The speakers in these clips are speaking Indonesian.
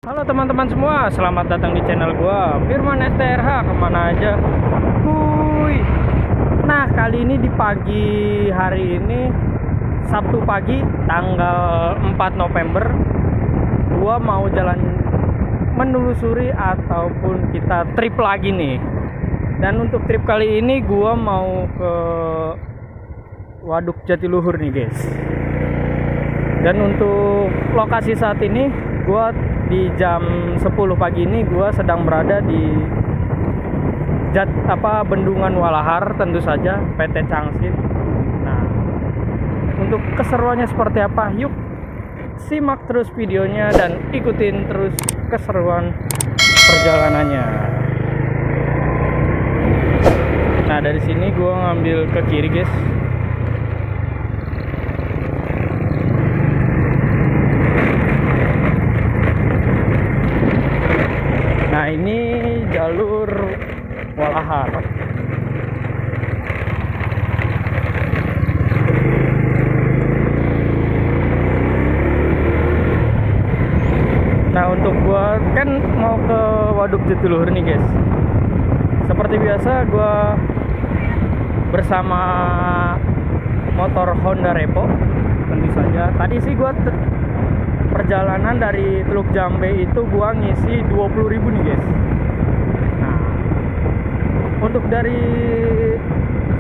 Halo teman-teman semua, selamat datang di channel gua Firman STRH, kemana aja kuy. Nah, kali ini di pagi hari ini, Sabtu pagi tanggal 4 November, gua mau jalan menelusuri ataupun kita trip lagi nih. Dan untuk trip kali ini gua mau ke Waduk Jatiluhur nih guys. Dan untuk lokasi saat ini gua di jam 10 pagi ini gua sedang berada di Bendungan Walahar, tentu saja PT Changsit. Nah, untuk keseruannya seperti apa? Yuk simak terus videonya dan ikutin terus keseruan perjalanannya. Nah, dari sini gua ngambil ke kiri, guys. Nah, ini jalur Walahar. Nah, untuk gua kan mau ke Waduk Jatiluhur nih guys. Seperti biasa gua bersama motor Honda Repo, tentu saja. Tadi sih gua perjalanan dari Teluk Jambe itu gua ngisi 20.000 nih guys. Nah, untuk dari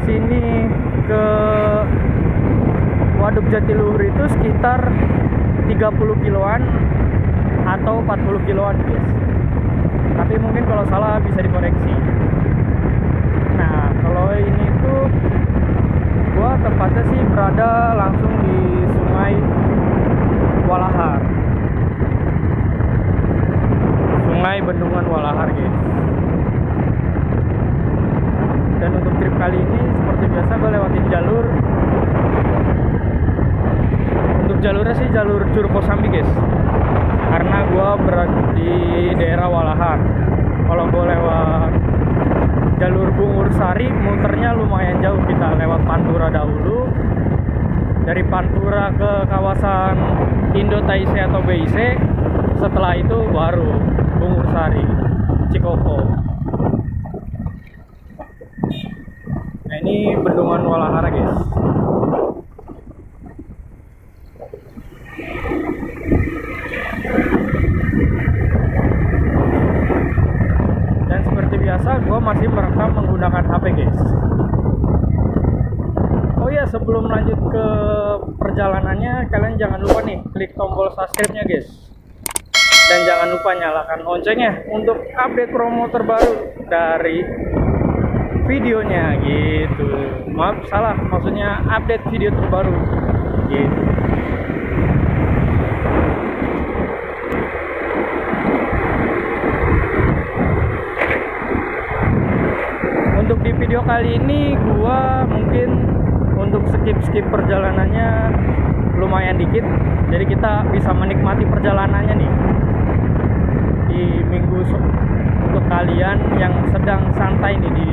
sini ke Waduk Jatiluhur itu sekitar 30 kiloan atau 40 kiloan guys. Tapi mungkin kalau salah bisa dikoreksi. Nah, kalau ini tuh gua tempatnya sih berada langsung di Sungai Walahar, Sungai Bendungan Walahar guys. Dan untuk trip kali ini seperti biasa gue lewatin jalur. Untuk jalurnya sih jalur Curug Kosambi guys, karena gue berada di daerah Walahar. Kalau gue lewat jalur Bungur Sari, muternya lumayan jauh. Kita lewat Pantura dahulu, dari Pantura ke kawasan Indo Taise atau BIC, setelah itu baru Bungur Sari, Cikoko. Nah, ini Bendungan Walahar guys. Dan seperti biasa gue masih merekam menggunakan HP guys. Oh iya, sebelum lanjut ke perjalanannya, kalian jangan lupa nih klik tombol subscribe-nya guys. Dan jangan lupa nyalakan loncengnya untuk update promo terbaru dari videonya gitu. Maaf, salah, maksudnya update video terbaru gitu. Untuk di video kali ini gua mungkin untuk skip perjalanannya lumayan dikit, jadi kita bisa menikmati perjalanannya nih di minggu. Untuk kalian yang sedang santai nih di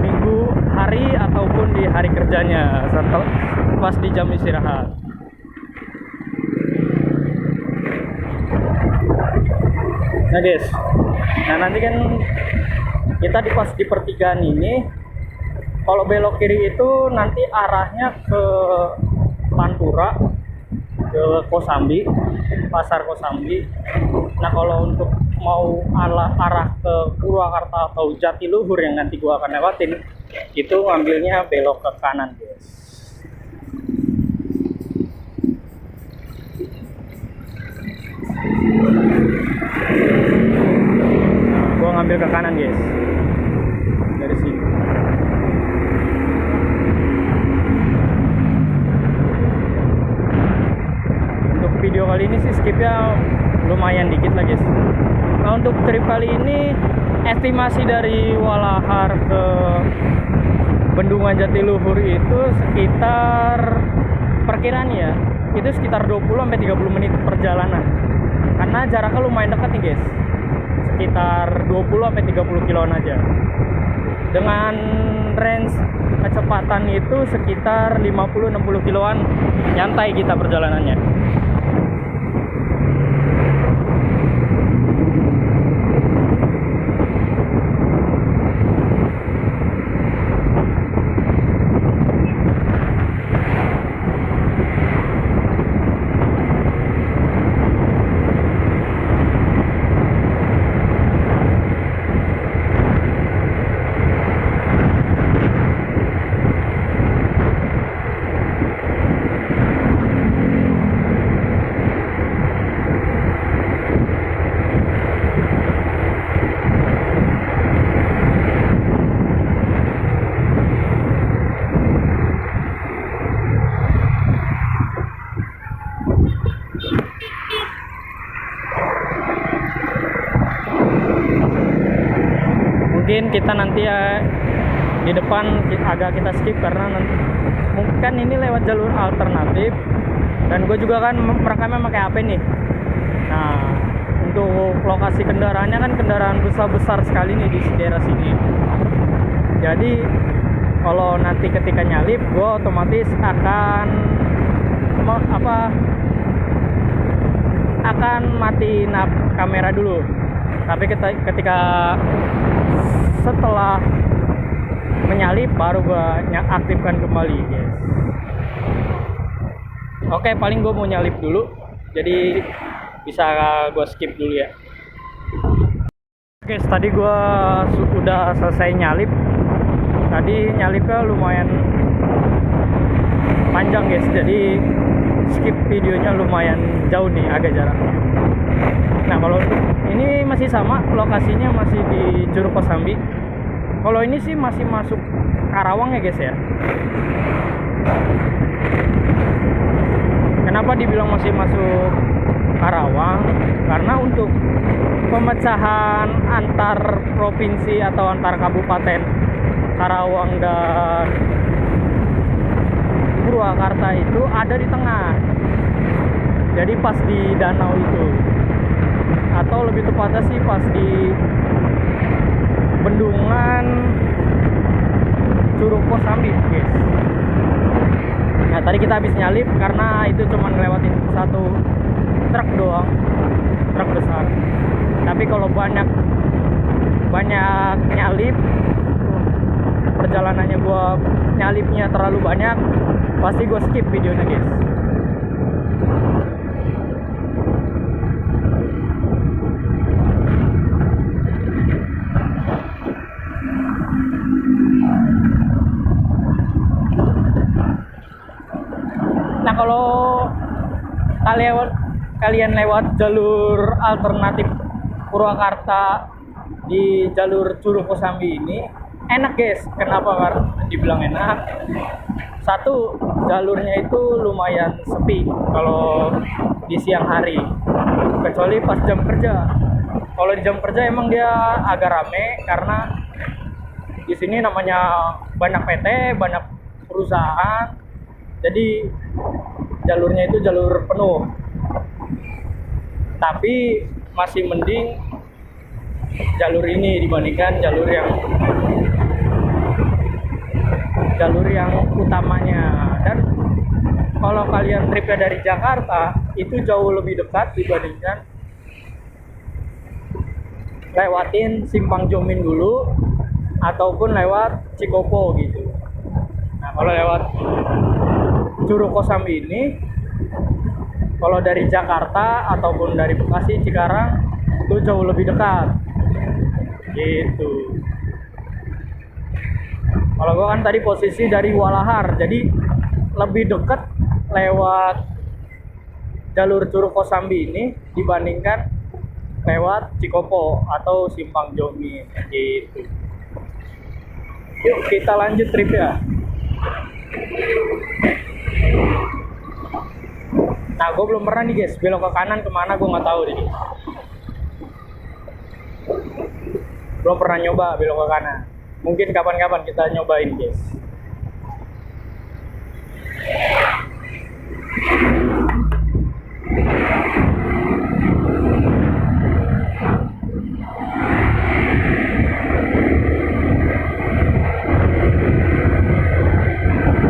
minggu hari ataupun di hari kerjanya pas di jam istirahat. Nah guys, nah nanti kan kita pas di pertigaan ini, kalau belok kiri itu nanti arahnya ke Pantura, ke Kosambi, Pasar Kosambi. Nah, kalau untuk mau arah ke Purwakarta atau Jatiluhur yang nanti gua akan lewatin, itu ngambilnya belok ke kanan guys. Gua ngambil ke kanan guys dari sini. Video kali ini sih skipnya lumayan dikit lah guys. Nah, untuk trip kali ini estimasi dari Walahar ke Bendungan Jatiluhur itu sekitar, perkiraan ya, itu sekitar 20-30 menit perjalanan. Karena jaraknya lumayan dekat nih guys, sekitar 20-30 kiloan aja. Dengan range kecepatan itu sekitar 50-60 kiloan, nyantai kita perjalanannya. mungkin kita nanti ya di depan agak kita skip karena nanti mungkin ini lewat jalur alternatif, dan gue juga kan merekamnya pakai HP nih. Nah, untuk lokasi kendaraannya kan kendaraan besar sekali nih di daerah sini. Jadi kalau nanti ketika nyalip, gue otomatis akan matiin kamera dulu. Tapi ketika setelah menyalip baru gue aktifkan kembali, guys. Oke, paling gue mau nyalip dulu, jadi bisa gue skip dulu ya. Oke, tadi gue sudah selesai nyalip. Tadi nyalipnya lumayan panjang, guys, jadi skip videonya lumayan jauh nih, agak jarang. Nah, kalau ini masih sama, lokasinya masih di Curug Kosambi. Kalau ini sih masih masuk Karawang ya, guys ya. Kenapa dibilang masih masuk Karawang? Karena untuk pemecahan antar provinsi atau antar kabupaten Karawang dan Purwakarta itu ada di tengah. Jadi pas di danau itu, atau lebih tepatnya sih pas di bendungan Curug Kosambi, guys. Nah, tadi kita habis nyalip karena itu cuma ngelewatin satu truk doang, truk besar. Tapi kalau banyak nyalip, perjalanannya gua nyalipnya terlalu banyak, pasti gue skip videonya, guys. Nah, kalau kalian lewat jalur alternatif Purwakarta di jalur Curug Kosambi ini enak, guys. Kenapa dibilang enak? Satu, jalurnya itu lumayan sepi kalau di siang hari, kecuali pas jam kerja. Kalau di jam kerja emang dia agak rame karena di sini namanya banyak PT, banyak perusahaan, jadi jalurnya itu jalur penuh. Tapi masih mending jalur ini dibandingkan jalur yang utamanya. Dan kalau kalian tripnya dari Jakarta itu jauh lebih dekat dibandingkan lewatin Simpang Jomin dulu ataupun lewat Cikopo gitu. Nah, kalau lewat Curug Kosambi ini, kalau dari Jakarta ataupun dari Bekasi, Cikarang itu jauh lebih dekat gitu. Kalau gue kan tadi posisi dari Walahar, jadi lebih dekat lewat jalur Curug Kosambi ini dibandingkan lewat Cikopo atau Simpang Jomin gitu. Yuk kita lanjut trip ya. Nah, gue belum pernah nih, guys, belok ke kanan kemana gue nggak tahu nih. Belum pernah nyoba belok ke kanan. Mungkin kapan-kapan kita nyobain, guys.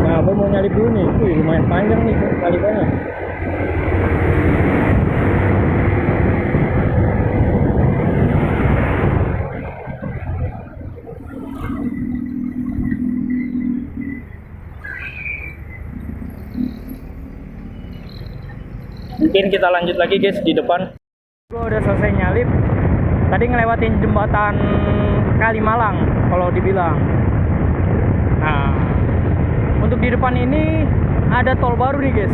Nah, gue mau nyalip dulu nih. Wih, lumayan panjang nih kalibannya. Mungkin kita lanjut lagi, guys, di depan. Gue udah selesai nyalip. Tadi ngelewatin jembatan Kalimalang kalau dibilang. Nah, untuk di depan ini ada tol baru nih, guys.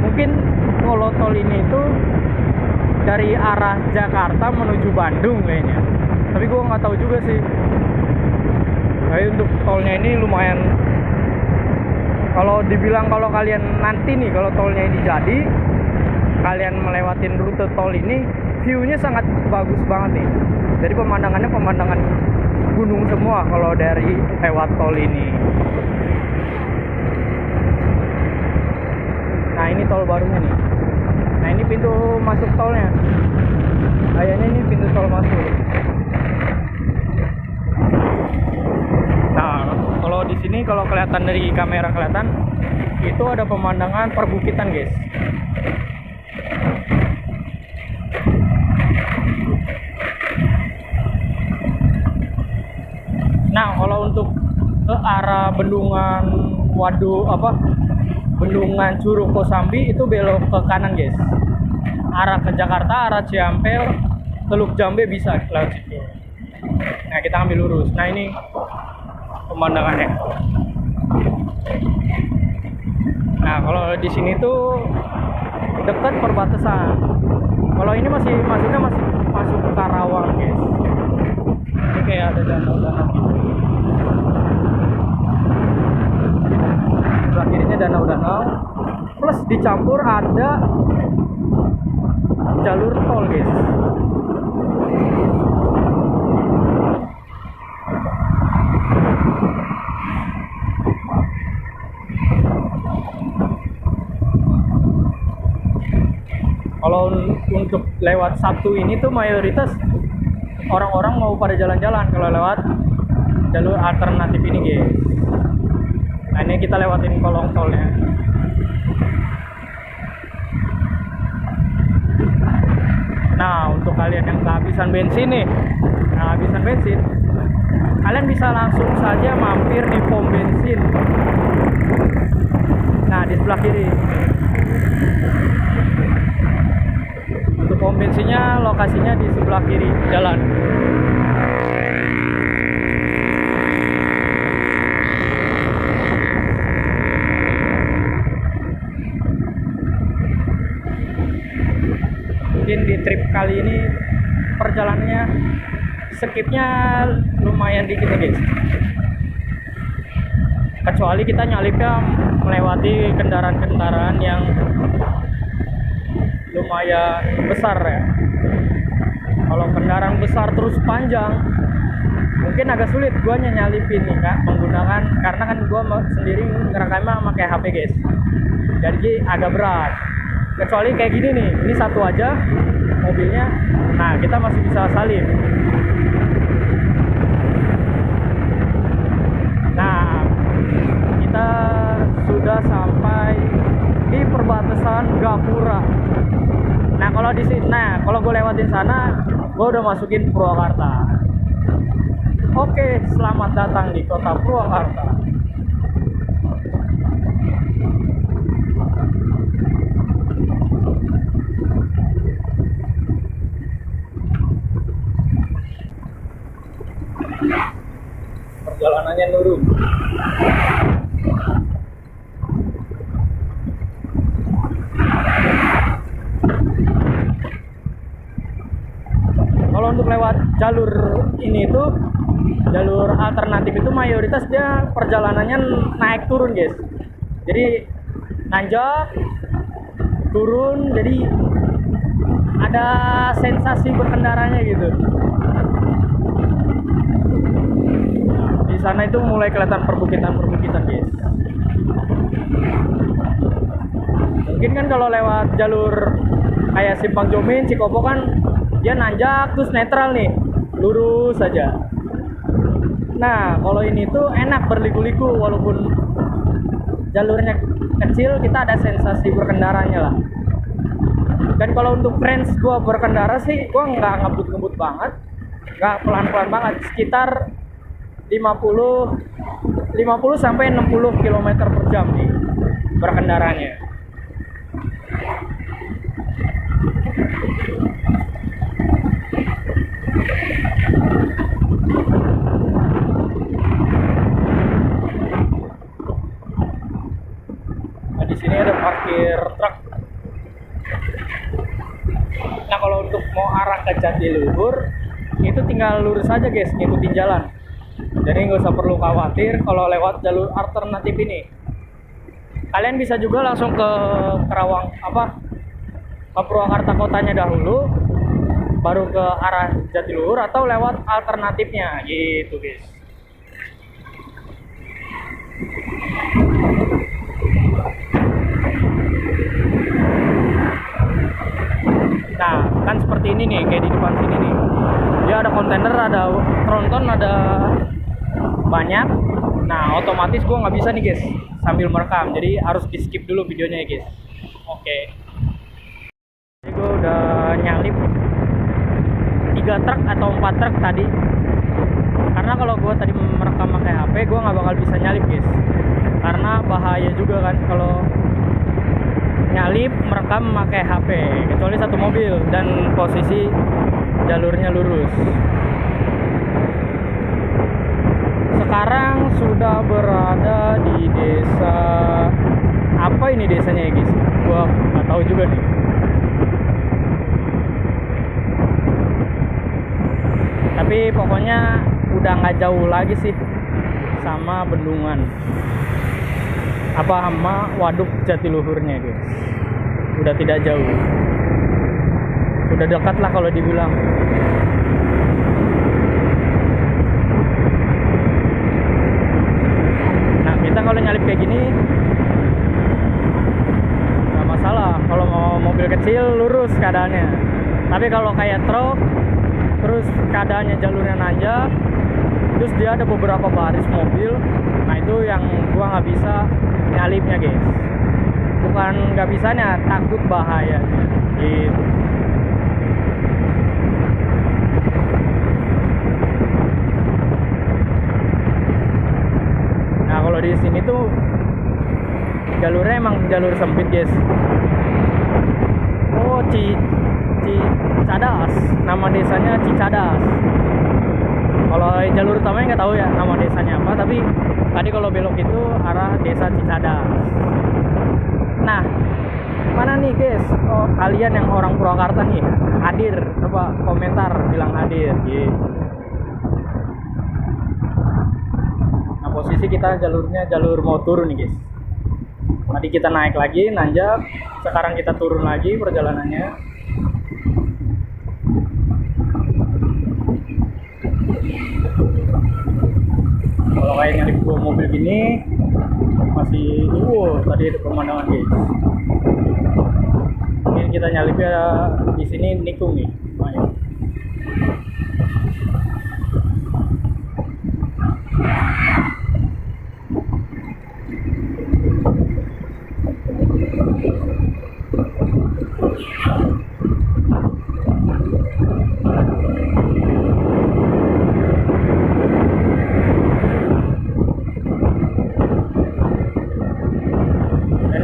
Mungkin kalau tol ini itu dari arah Jakarta menuju Bandung kayaknya. Tapi gue nggak tahu juga sih. Tapi untuk tolnya ini lumayan. Kalau dibilang kalau kalian nanti nih, kalau tolnya ini jadi, kalian melewatin rute tol ini, view-nya sangat bagus banget nih. Jadi pemandangannya pemandangan gunung semua kalau dari lewat tol ini. Nah ini tol barunya nih. Nah ini pintu masuk tolnya. Kayaknya ini pintu tol masuk. Nah kalau di sini kalau kelihatan dari kamera kelihatan itu ada pemandangan perbukitan guys. Nah kalau untuk ke arah bendungan bendungan Curug Kosambi itu belok ke kanan guys. Arah ke Jakarta, arah Ciampel, Teluk Jambe bisa lewat situ. Nah kita ambil lurus. Nah ini pemandangannya. Nah kalau di sini tuh dekat perbatasan. Kalau ini masuknya masuk ke Karawang guys. Ini kayak ada danau-danau gitu. Sebelah kirinya danau-danau, plus dicampur ada jalur tol guys. Kalau untuk lewat Sabtu ini tuh mayoritas orang-orang mau pada jalan-jalan kalau lewat jalur alternatif ini guys. Nah ini kita lewatin kolong tolnya. Nah untuk kalian yang kehabisan bensin nih, kalian bisa langsung saja mampir di pom bensin. Nah di sebelah kiri. Untuk pom bensinnya lokasinya di sebelah kiri jalan. Mungkin di trip kali ini perjalanannya skipnya lumayan dikit ya guys. Kecuali kita nyalipnya melewati kendaraan-kendaraan yang lumayan besar ya. Kalau kendaraan besar terus panjang mungkin agak sulit gua nyalipin nih kak, menggunakan karena kan gua sendiri ngerekamnya pakai HP guys, jadi agak berat. Kecuali kayak gini nih, ini satu aja mobilnya, nah kita masih bisa salip. Nah kita sudah sampai di perbatasan Gapura. Nah kalau di sini, kalau gue lewatin sana, gue udah masukin Purwakarta. Oke, selamat datang di kota Purwakarta. Perjalanannya nurun. Kalau untuk lewat jalur ini tuh, jalur alternatif itu mayoritas dia perjalanannya naik turun guys. Jadi nanjak turun, jadi ada sensasi berkendaranya gitu. Di sana itu mulai kelihatan perbukitan guys. Mungkin kan kalau lewat jalur kayak Simpang Jomin, Cikopo kan dia nanjak terus netral nih, lurus saja. Nah kalau ini tuh enak berliku-liku, walaupun jalurnya kecil kita ada sensasi berkendaranya lah. Dan kalau untuk range gua berkendara sih gua nggak ngebut-ngebut banget, nggak pelan-pelan banget, sekitar 50 sampai 60 km per jam nih berkendaranya. Nah di sini ada parkir truk. Nah kalau untuk mau arah ke Jatiluhur itu tinggal lurus aja guys, ngikutin jalan. Jadi nggak usah perlu khawatir kalau lewat jalur alternatif ini. Kalian bisa juga langsung ke Karawang ke Purwakarta kotanya dahulu, baru ke arah Jatiluhur atau lewat alternatifnya gitu guys. Nah kan seperti ini nih, kayak di depan sini nih, dia ada kontainer, ada tronton, ada banyak. Nah otomatis gue nggak bisa nih guys sambil merekam, jadi harus di skip dulu videonya ya guys. Oke, jadi gue udah nyalip 3 truk atau 4 truk tadi, karena kalau gue tadi merekam pakai HP gue nggak bakal bisa nyalip guys, karena bahaya juga kan kalau nyalip merekam pakai HP, kecuali satu mobil dan posisi jalurnya lurus. Sekarang sudah berada di desa apa ini desanya ya guys, gua nggak tahu juga nih. Tapi pokoknya udah nggak jauh lagi sih sama bendungan apa sama waduk Jatiluhurnya guys, udah tidak jauh, udah dekat lah kalau dibilang. Nah kita kalau nyalip kayak gini nggak masalah, kalau mau mobil kecil lurus keadaannya, tapi kalau kayak truk terus keadaannya jalurnya nanjak, terus dia ada beberapa baris mobil, nah itu yang gua nggak bisa nyalipnya guys. Bukan nggak bisanya, takut bahaya gitu. Nah kalau di sini tuh jalurnya emang jalur sempit guys. Oh Cicadas, nama desanya Cicadas. Kalau jalur utamanya nggak tahu ya nama desanya apa, tapi tadi kalau belok itu arah desa Cicadas. Nah, mana nih guys? Oh, kalian yang orang Purwakarta nih, hadir, coba komentar bilang hadir. Gitu. Nah, posisi kita jalurnya jalur mau turun nih guys. Tadi kita naik lagi, nanjak. Sekarang kita turun lagi perjalanannya. Kalau kayak nyalip dua mobil gini masih tadi ada pemandangan guys. Ini kita nyalip ya di sini nikung nih. Ayo.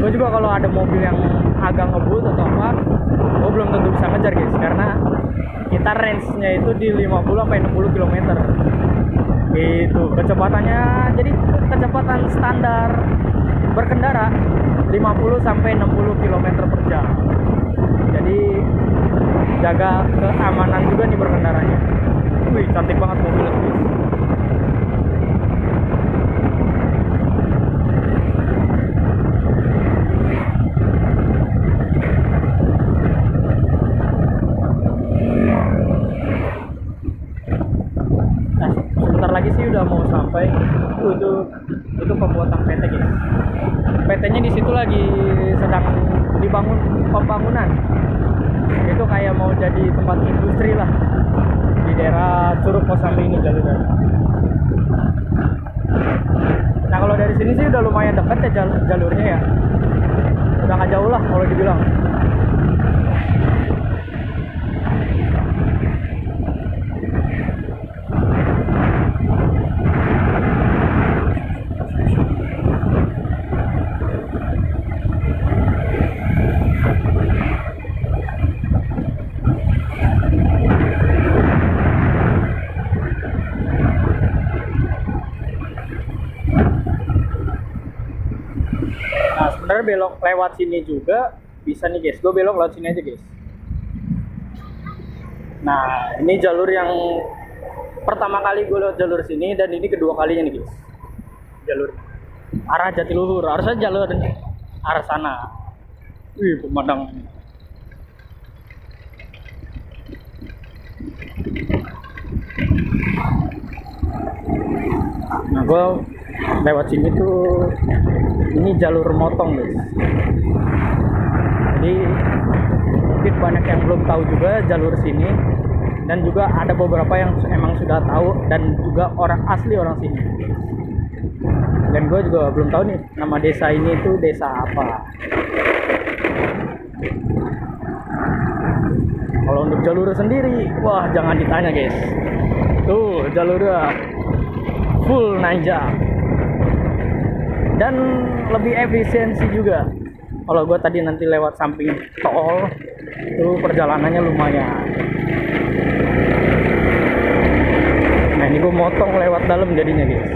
Juga kalau ada mobil yang agak ngebut atau apa, gue belum tentu bisa ngejar guys, karena kita range-nya itu di 50 sampai 60 km gitu kecepatannya. Jadi kecepatan standar berkendara 50 sampai 60 km per jam. Jadi jaga keamanan juga nih berkendaranya. Wih cantik banget mobilnya guys. Lagi sih udah mau sampai. Itu pembuatan PT guys. PT-nya di situ lagi sedang dibangun pembangunan. Itu kayak mau jadi tempat industri lah di daerah Curug Kosambi ini jalurnya. Nah kalau dari sini sih udah lumayan dekat ya jalurnya ya. Udah nggak jauh lah kalau dibilang. Sebenarnya belok lewat sini juga bisa nih guys. Gue belok lewat sini aja guys. Nah ini jalur yang pertama kali gue lewat jalur sini, dan ini kedua kalinya nih guys. Jalur arah Jatiluhur, harusnya jalur arah sana. Wih pemandangan. gue lewat sini tuh, ini jalur motong guys. Jadi mungkin banyak yang belum tahu juga jalur sini, dan juga ada beberapa yang emang sudah tahu dan juga orang asli orang sini. Dan gue juga belum tahu nih nama desa ini tuh desa apa. Kalau untuk jalur sendiri, wah jangan ditanya guys. Tuh jalurnya full nanjak dan lebih efisiensi juga. Kalau gue tadi nanti lewat samping tol, tuh perjalanannya lumayan. Nah ini gue motong lewat dalam jadinya guys.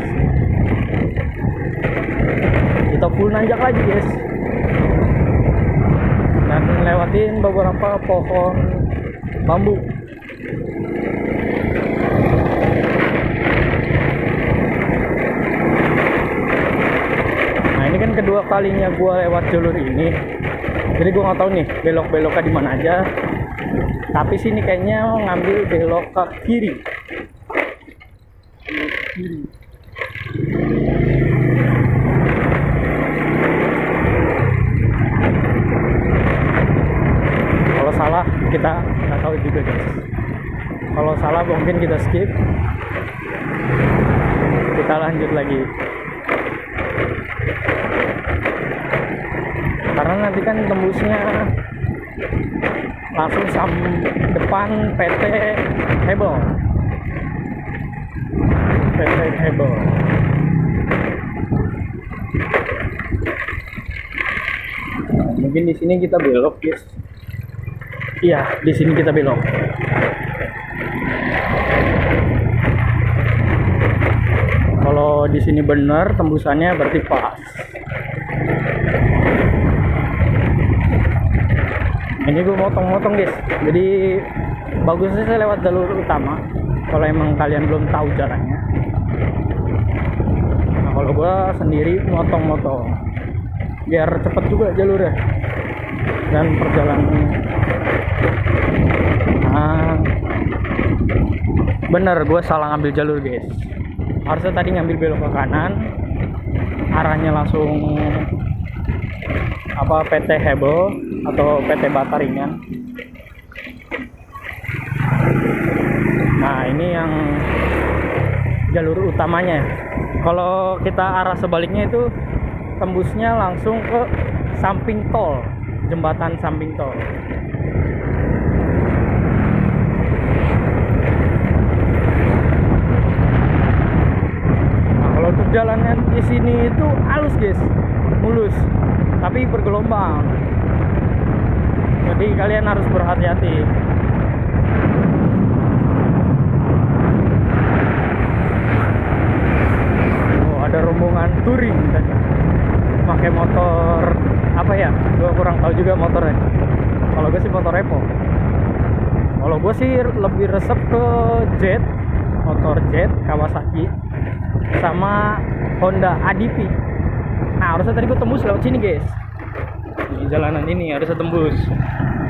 Kita full nanjak lagi guys. Dan lewatin beberapa pohon bambu. Nah ini kan kedua kalinya gue lewat jalur ini, jadi gue nggak tahu nih belok-beloknya di mana aja. Tapi sini kayaknya ngambil belok ke kiri. Kalau salah kita nggak tahu juga guys. Kalau salah mungkin kita skip, kita lanjut lagi. Karena nanti kan tembusnya langsung depan PT Hebel. PT Hebel. Mungkin di sini kita belok guys. Iya, di sini kita belok. Kalau di sini benar tembusannya berarti pas. Ini gue motong-motong guys. Jadi bagusnya saya lewat jalur utama. Kalau emang kalian belum tahu jalannya. Nah kalau gue sendiri motong-motong, biar cepet juga jalurnya dan perjalanannya. Nah, bener gue salah ngambil jalur guys. Harusnya tadi ngambil belok ke kanan, arahnya langsung PT Hebel atau PT Bataringan. Nah ini yang jalur utamanya. Kalau kita arah sebaliknya itu tembusnya langsung ke samping tol, jembatan samping tol. Untuk jalannya di sini itu halus guys, mulus, tapi bergelombang. Jadi kalian harus berhati-hati. Oh, ada rombongan touring tadi. Pakai motor apa ya? Gue kurang tahu juga motornya. Kalau gue sih motor Evo. Kalau gue sih lebih resep ke Jet, motor Jet Kawasaki, sama Honda ADV. Nah harusnya tadi gue tembus lewat sini guys. Di jalanan ini harusnya tembus,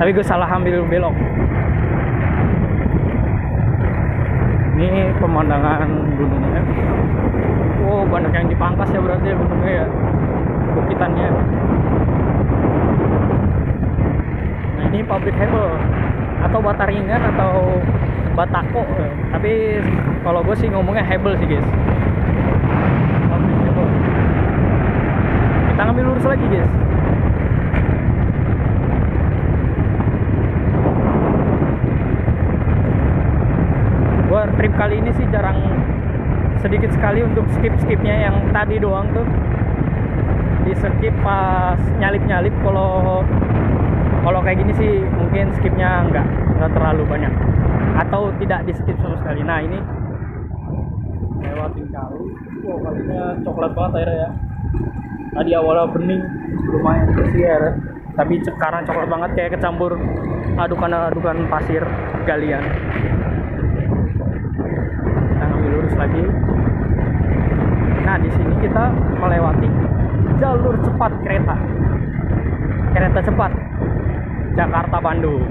tapi gue salah ambil belok. Ini pemandangan gunungnya. Oh banyak yang dipangkas ya berarti ya gunungnya ya, bukitannya. Nah ini pabrik Hebel atau Bataringan atau Batako, tapi kalau gue sih ngomongnya Hebel sih guys. Kita ngambil lurus lagi guys. Gua trip kali ini sih jarang, sedikit sekali untuk skip-skipnya. Yang tadi doang tuh di skip pas nyalip-nyalip. Kalau kayak gini sih mungkin skipnya nggak terlalu banyak atau tidak di skip sama sekali. Nah ini lewatin kali. Wow kalinya coklat banget airnya ya. Tadi awalnya bening, lumayan bersih airnya, tapi sekarang coklat banget kayak kecampur adukan pasir galian. Kita ngambil lurus lagi. Nah di sini kita melewati jalur cepat kereta cepat Jakarta Bandung.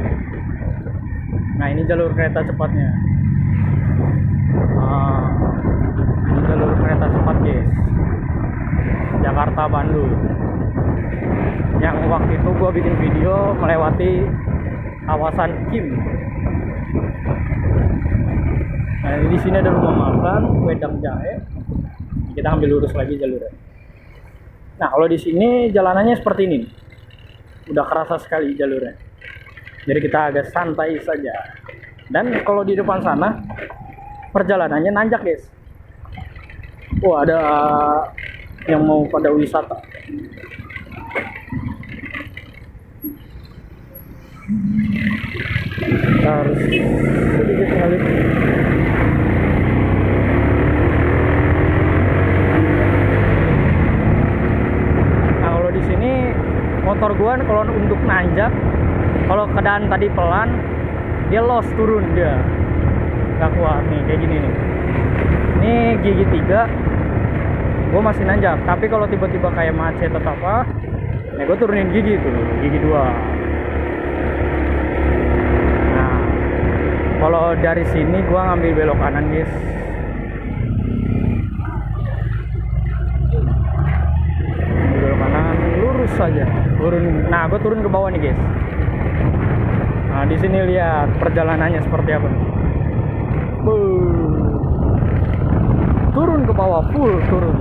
Nah ini jalur kereta cepatnya. Ini jalur kereta kereta cepat guys, Jakarta Bandung. Yang waktu itu gua bikin video melewati kawasan Kim. Nah, di sini ada rumah makan Wedang Jahe. Kita ambil lurus lagi jalurnya. Nah, kalau di sini jalanannya seperti ini. Udah kerasa sekali jalurnya. Jadi kita agak santai saja. Dan kalau di depan sana perjalanannya nanjak, guys. Wah, ada yang mau pada wisata. Kita harus sedikit ngalih. Motor gua kalau untuk nanjak, kalau keadaan tadi pelan, dia los turun, dia nggak kuat nih kayak gini nih. Ini gigi 3 gua masih nanjak, tapi kalau tiba-tiba kayak macet atau apa, ya gua turunin gigi tuh, gigi 2. Nah, kalau dari sini gua ngambil belok kanan, guys. Belok kanan lurus saja. Turun. Nah, gue turun ke bawah nih, guys. Nah, di sini lihat perjalanannya seperti apa. Turun ke bawah, full turun.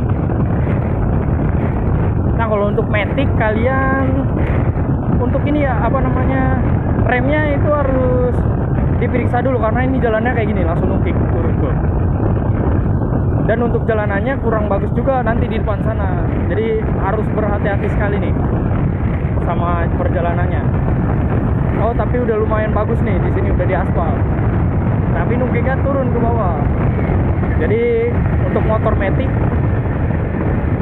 Nah, kalau untuk matic kalian untuk ini ya, apa namanya, remnya itu harus diperiksa dulu karena ini jalannya kayak gini, langsung nukik turun tuh. Dan untuk jalanannya kurang bagus juga nanti di depan sana. Jadi harus berhati-hati sekali nih sama perjalanannya. Oh, tapi udah lumayan bagus nih, di sini udah diaspal. Tapi nukiknya turun ke bawah. Jadi untuk motor matic,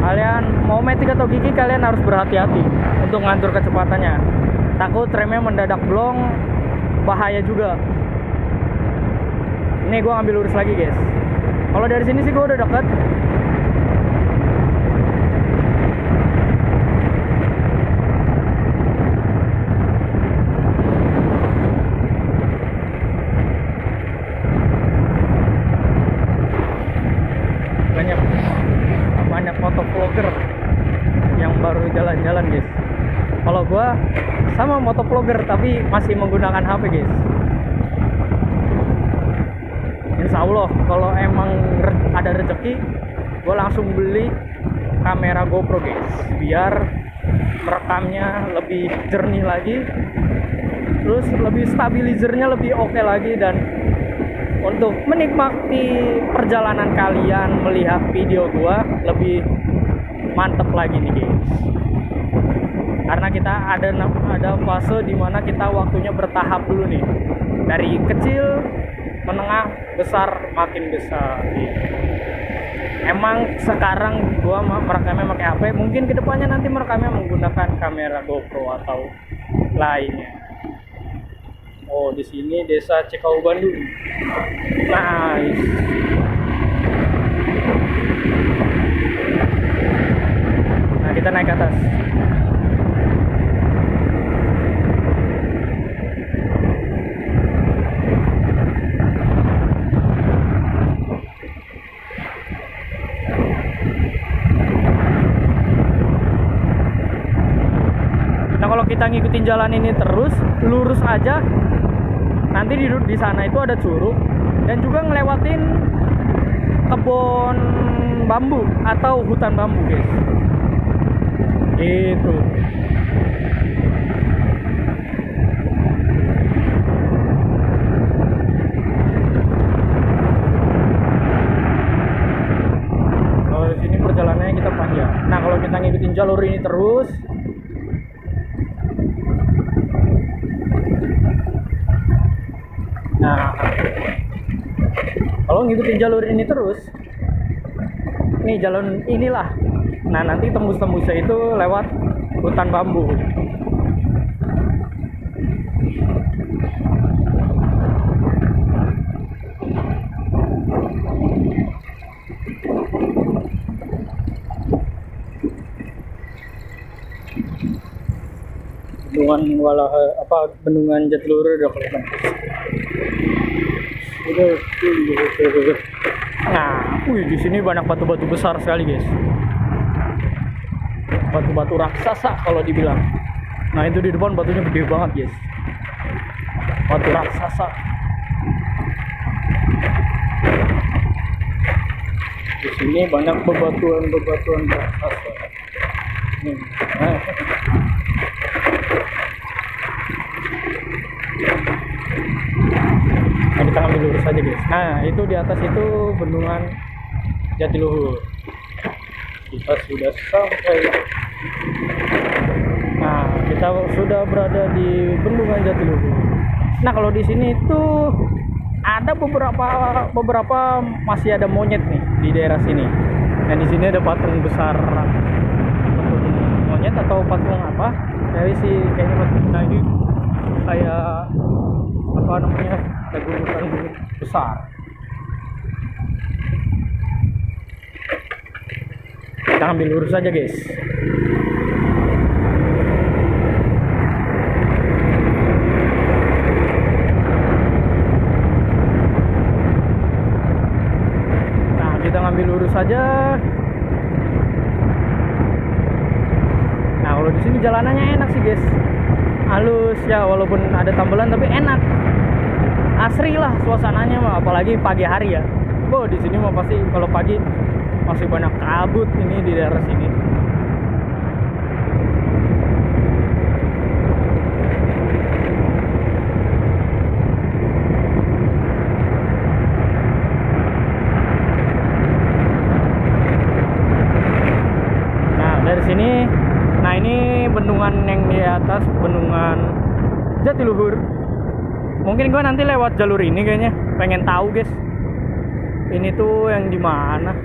kalian mau matic atau gigi, kalian harus berhati-hati untuk ngatur kecepatannya. Takut remnya mendadak blong, bahaya juga. Ini gua ambil lurus lagi, guys. Kalau dari sini sih gua udah deket. Banyak motovlogger yang baru jalan-jalan, guys. Kalau gua sama motovlogger tapi masih menggunakan HP, guys. Insya Allah kalau emang ada rezeki, gue langsung beli kamera GoPro, guys, biar merekamnya lebih jernih lagi, terus lebih stabilizernya lebih oke lagi, dan untuk menikmati perjalanan kalian melihat video gue lebih mantep lagi nih, guys. Karena kita ada fase dimana kita waktunya bertahap dulu nih, dari kecil, menengah, besar, makin besar gitu. Emang sekarang gua merekamnya pakai HP, mungkin kedepannya nanti merekamnya menggunakan kamera GoPro atau lainnya. Oh, di sini desa Cikau Bandung. Nice. Nah, kita naik ke atas. Kalau kita ngikutin jalan ini terus lurus aja, nanti di sana itu ada curug dan juga ngelewatin kebun bambu atau hutan bambu, guys. Gitu. Kalau di sini perjalanannya kita panjang. Nah, kalau kita ngikutin jalur ini terus, nah, kalau ngikutin jalur ini terus, nih jalan inilah. Nah, nanti tembus-tembusnya itu lewat hutan bambu. Bendungan Jatiluhur udah kelihatan. Nah, Wih, di sini banyak batu-batu besar sekali, guys. Batu-batu raksasa kalau dibilang. Nah, itu di depan batunya gede banget, guys. Batu raksasa. Di sini banyak bebatuan raksasa. Nah. Nah, kita ambil lurus aja, guys. Nah, itu di atas itu bendungan Jatiluhur. Kita sudah sampai. Nah, kita sudah berada di bendungan Jatiluhur. Nah, kalau di sini itu ada beberapa masih ada monyet nih di daerah sini. Dan di sini ada patung besar, patung monyet atau patung apa? Kayaknya patung. Nah, ini kayak apa namanya? Kayak gunung besar. Kita ambil lurus aja, guys. Nah, kita ngambil lurus saja. Nah, kalau di sini jalanannya enak sih, guys. Halus ya, walaupun ada tambelan tapi enak. Asri lah suasananya mah, apalagi pagi hari ya. Di sini mah pasti kalau pagi masih banyak kabut ini di daerah sini. Nah, dari sini, nah ini bendungan yang di atas, bendungan Jatiluhur. Mungkin gue nanti lewat jalur ini kayaknya, pengen tahu, guys. Ini tuh yang di mana?